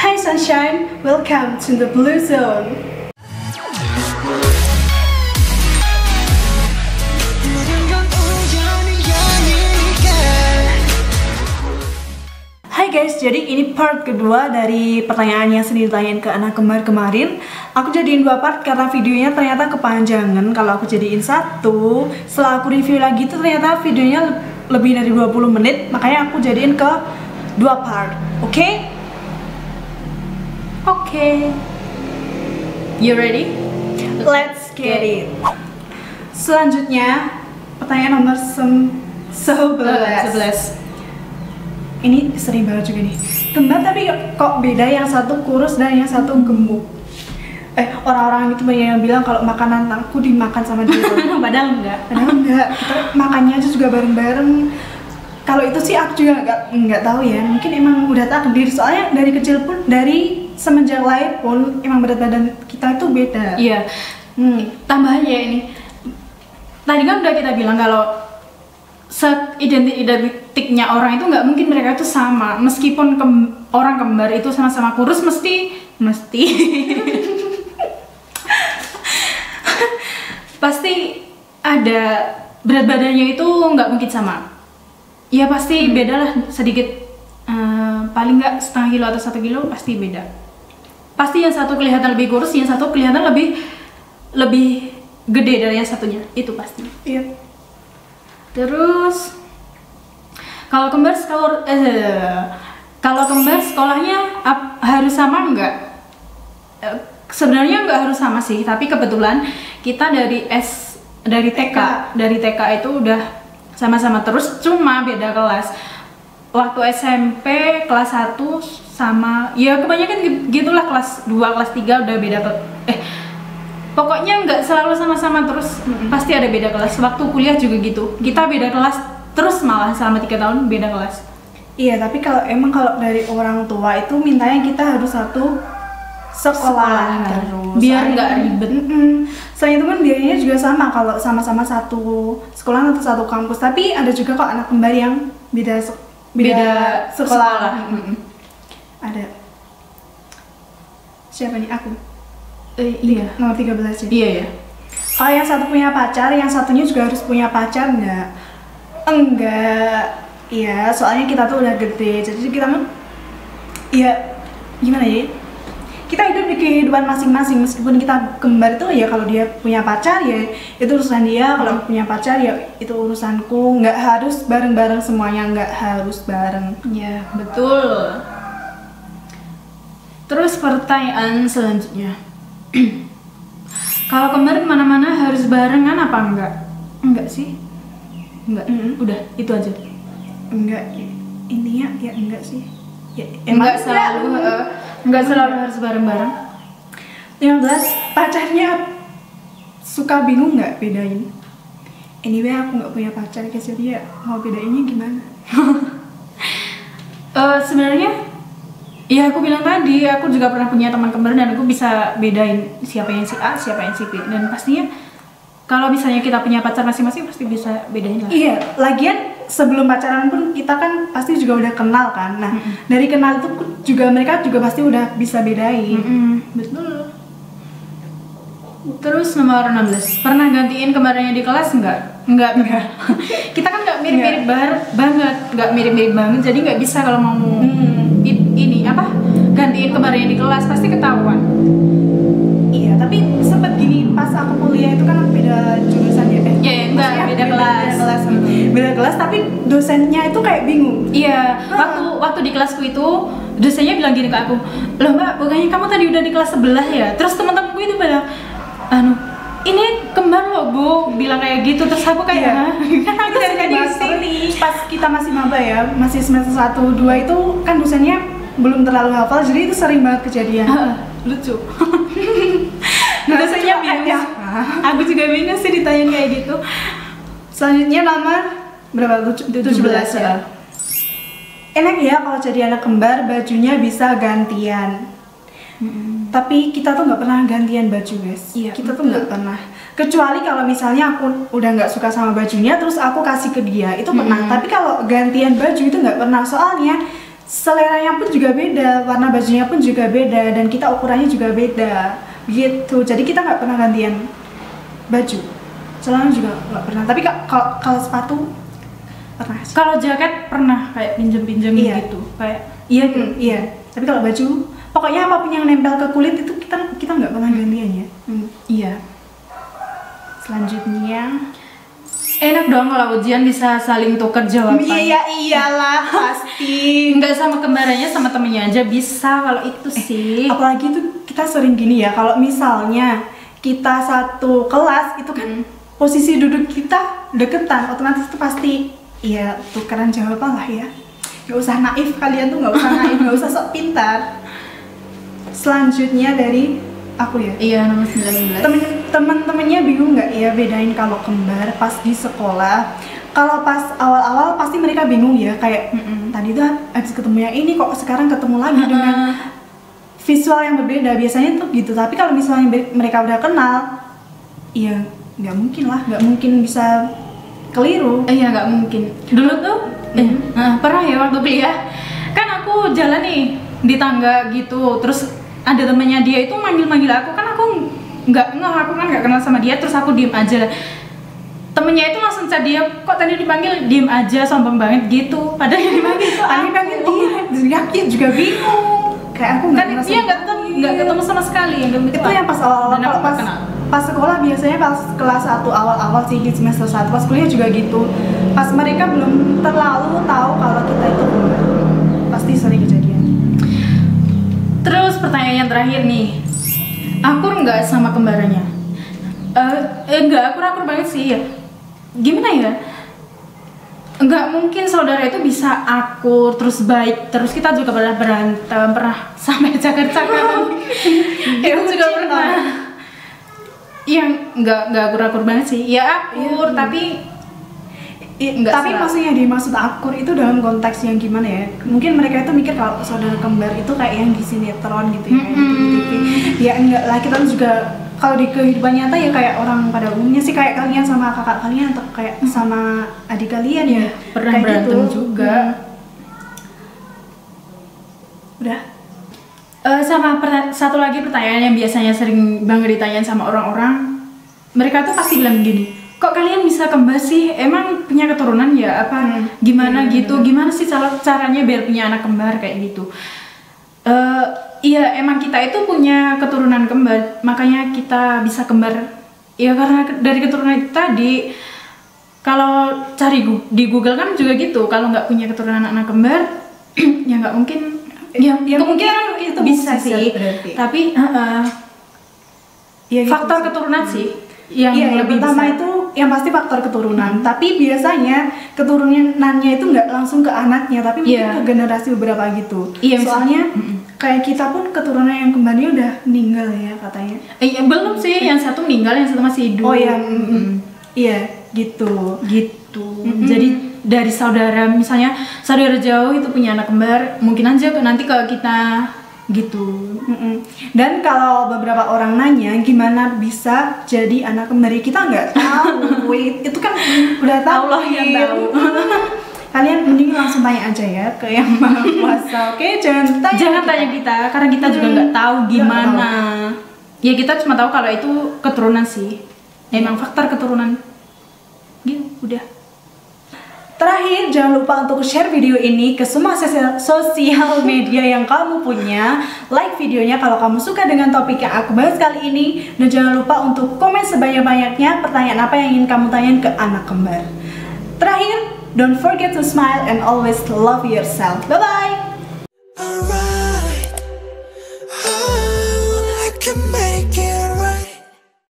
Hi Sunshine, welcome to the Blue Zone. Hai guys, jadi ini part kedua dari pertanyaan yang sendiri ditanyain ke anak kembar kemarin. Aku jadiin 2 part karena videonya ternyata kepanjangan. Kalau aku jadiin 1, setelah aku review lagi tuh ternyata videonya lebih dari 20 menit. Makanya aku jadiin ke 2 part, oke? Oke. You ready? Let's get it. Selanjutnya, pertanyaan nomor 11. Ini sering banget juga nih. Kembar tapi kok beda, yang satu kurus dan yang satu gemuk. Orang-orang itu banyak yang bilang kalau makanan aku dimakan sama dia. Padahal enggak. Kita makannya aja juga bareng-bareng. Kalau itu sih aku juga nggak tahu ya. Mungkin emang udah takdir. Soalnya dari kecil pun, dari semenjak lahir pun emang berat badan kita itu beda. Iya. Tambahan ya ini. Tadi kan udah kita bilang kalau identiknya orang itu nggak mungkin mereka itu sama, meskipun orang kembar itu sama-sama kurus mesti pasti ada berat badannya itu nggak mungkin sama ya, pasti beda lah sedikit, paling nggak setengah kilo atau 1 kilo pasti beda. Pasti yang satu kelihatan lebih kurus, yang satu kelihatan lebih gede dari yang satunya, itu pasti. Iya. Terus kalau kembar sekolahnya harus sama nggak? Sebenarnya nggak harus sama sih, tapi kebetulan kita dari TK itu udah sama-sama terus, cuma beda kelas. Waktu SMP kelas 1 sama, ya kebanyakan gitulah, kelas 2, kelas 3 udah beda pokoknya nggak selalu sama-sama terus, pasti ada beda kelas. Waktu kuliah juga gitu, kita beda kelas terus, malah selama 3 tahun beda kelas. Iya, tapi kalau dari orang tua itu mintanya kita harus satu sekolah terus, biar nggak ribet. Selain itu kan biayanya juga sama kalau sama-sama satu sekolah atau satu kampus. Tapi ada juga kok anak kembar yang beda sekolah. Ada. Siapa nih? Aku. Iya. Nomor 13 ya? Iya ya. Kalau yang satu punya pacar, yang satunya juga harus punya pacar enggak? Enggak. Iya, soalnya kita tuh udah gede. Jadi kita ya gimana ya? Kita hidup di kehidupan masing-masing. Meskipun kita kembar itu ya, kalau dia punya pacar ya itu urusan dia, kalau aku punya pacar ya itu urusanku. Nggak harus bareng-bareng semuanya, nggak harus bareng. Ya, betul. Terus pertanyaan selanjutnya. Kalau kembar kemana-mana harus barengan apa enggak? Enggak sih. Enggak. Udah, itu aja. Enggak. Ini ya enggak sih. Ya, enggak selalu. Enggak selalu harus bareng-bareng. 15, pacarnya suka bingung nggak bedain? Anyway, aku nggak punya pacar, guys, jadi ya mau bedainnya gimana? Sebenarnya ya aku bilang tadi, aku juga pernah punya teman kembar dan aku bisa bedain siapa yang si A, siapa yang si B. Dan pastinya kalau misalnya kita punya pacar masing-masing pasti bisa bedain lah. Iya, lagian sebelum pacaran pun kita kan pasti juga udah kenal kan. Nah, dari kenal itu juga mereka juga pasti udah bisa bedain. Betul. Terus nomor 16, pernah gantiin kembarannya di kelas enggak? Enggak. Kita kan nggak mirip-mirip banget, nggak mirip-mirip banget, jadi nggak bisa kalau mau gantiin kembarannya di kelas, pasti ketahuan. Iya, tapi sempet gini pas aku kuliah itu kan beda jurusan ya. Beda kelas, tapi dosennya itu kayak bingung. Iya, waktu di kelasku itu dosennya bilang gini ke aku, loh mbak, bukannya kamu tadi udah di kelas sebelah ya? Terus teman-temanku itu bilang, ini kembar loh bu, bilang kayak gitu. Terus aku kayak, kan aku dari sini. Pas kita masih maba ya, masih semester 1, 2 itu kan dosennya belum terlalu hafal, jadi itu sering banget kejadian. Lucu. Dosennya bingung. Aku juga bingung sih ditanya kayak gitu. Selanjutnya nomor berapa? 17 ya. Enak ya kalau jadi anak kembar bajunya bisa gantian. Tapi kita tuh nggak pernah gantian baju, guys. Iya, kita tuh nggak pernah. Kecuali kalau misalnya aku udah nggak suka sama bajunya, terus aku kasih ke dia, itu pernah. Tapi kalau gantian baju itu nggak pernah, soalnya seleranya pun juga beda, warna bajunya pun juga beda, dan kita ukurannya juga beda gitu. Jadi kita nggak pernah gantian baju, celana juga nggak pernah. Tapi kalau sepatu pernah sih. Kalau jaket pernah kayak pinjem-pinjem Iya. gitu. Kayak iya gitu. Iya. Tapi kalau baju, pokoknya apapun yang nempel ke kulit itu kita nggak pernah gantian ya. Iya. Selanjutnya, Enak dong kalau ujian bisa saling tuker jawaban. iya iyalah pasti. Nggak sama kembarannya, sama temennya aja bisa kalau itu sih. Apalagi tuh kita sering gini ya, kalau misalnya kita satu kelas itu kan posisi duduk kita deketan, otomatis itu pasti ya tukeran jawaban lah ya. Gak usah naif, kalian tuh gak usah naif, gak usah sok pintar. Selanjutnya dari aku ya. Iya, nomor 19. Temen-temennya bingung nggak ya bedain kalau kembar pas di sekolah? Kalau pas awal-awal pasti mereka bingung ya, kayak tadi tuh habis ketemu yang ini kok sekarang ketemu lagi dengan visual yang berbeda. Biasanya tuh gitu. Tapi kalau misalnya mereka udah kenal, ya nggak mungkin bisa keliru. Iya, nggak mungkin. Dulu tuh pernah ya waktu kuliah, kan aku jalan nih di tangga gitu, terus ada temennya dia itu manggil aku, kan aku nggak aku kan nggak kenal sama dia, terus aku diem aja. Temennya itu langsung chat dia, kok tadi dipanggil diem aja, sombong banget gitu. Padahal yang dipanggil itu Dipanggil dia, dia juga bingung. Kayak aku kan dia nggak ketemu sama sekali yang itu yang pas awal-awal. Kalau pas sekolah biasanya pas kelas 1 awal-awal sih, di semester 1. Pas kuliah juga gitu, pas mereka belum terlalu tahu kalau kita itu kembar, pasti sering kejadian. Terus pertanyaan yang terakhir nih, akur nggak sama kembarannya? Enggak, akur banget sih ya. Gimana ya? Nggak mungkin saudara itu bisa akur terus baik terus. Kita juga pernah berantem, pernah sampai cakar-cakaran. Itu juga pernah. Yang nggak akur banget sih. Ya akur, tapi tapi maksudnya dimaksud akur itu dalam konteks yang gimana ya? Mungkin mereka itu mikir kalau saudara kembar itu kayak yang di sinetron gitu ya, kayak di TV. Ya enggak lah, kita juga kalau di kehidupan nyata ya kayak orang pada umumnya sih, kayak kalian sama kakak kalian atau kayak sama adik kalian ya. Pernah kayak berantem gitu juga. Udah. Sama satu lagi pertanyaan yang biasanya sering banget ditanyain sama orang-orang, mereka tuh pasti bilang gini, kok kalian bisa kembar sih? Emang punya keturunan ya? Apa gimana gitu? Gimana sih caranya biar punya anak kembar kayak gitu? Iya, emang kita itu punya keturunan kembar, makanya kita bisa kembar. Ya karena dari keturunan itu tadi. Kalau cari di Google kan juga gitu, kalau nggak punya keturunan anak kembar, ya nggak mungkin. Ya kemungkinan itu bisa sih, berarti. Tapi ya, gitu faktor sih. Keturunan sih yang lebih pertama besar. itu yang pasti faktor keturunan. Tapi biasanya keturunannya itu nggak langsung ke anaknya, tapi mungkin ke generasi beberapa gitu. Soalnya kayak kita pun keturunan yang kembarnya udah meninggal ya katanya. Belum sih, yang satu meninggal, yang satu masih hidup. Oh ya, iya gitu. Jadi dari saudara, misalnya saudara jauh itu punya anak kembar, mungkin aja nanti ke kita gitu. Dan kalau beberapa orang nanya gimana bisa jadi anak kembar, kita nggak tahu. Itu kan udah tahu. Allah yang tahu. Kalian mending langsung tanya aja ya ke yang maha kuasa. Oke, jangan tanya kita, karena kita juga nggak tahu gimana. Ya kita cuma tahu kalau itu keturunan sih. Emang faktor keturunan. Gitu, udah. Terakhir, jangan lupa untuk share video ini ke semua sosial media yang kamu punya. Like videonya kalau kamu suka dengan topik yang aku bahas kali ini. Dan jangan lupa untuk komen sebanyak-banyaknya pertanyaan apa yang ingin kamu tanyain ke anak kembar. Terakhir, don't forget to smile and always love yourself. Bye-bye!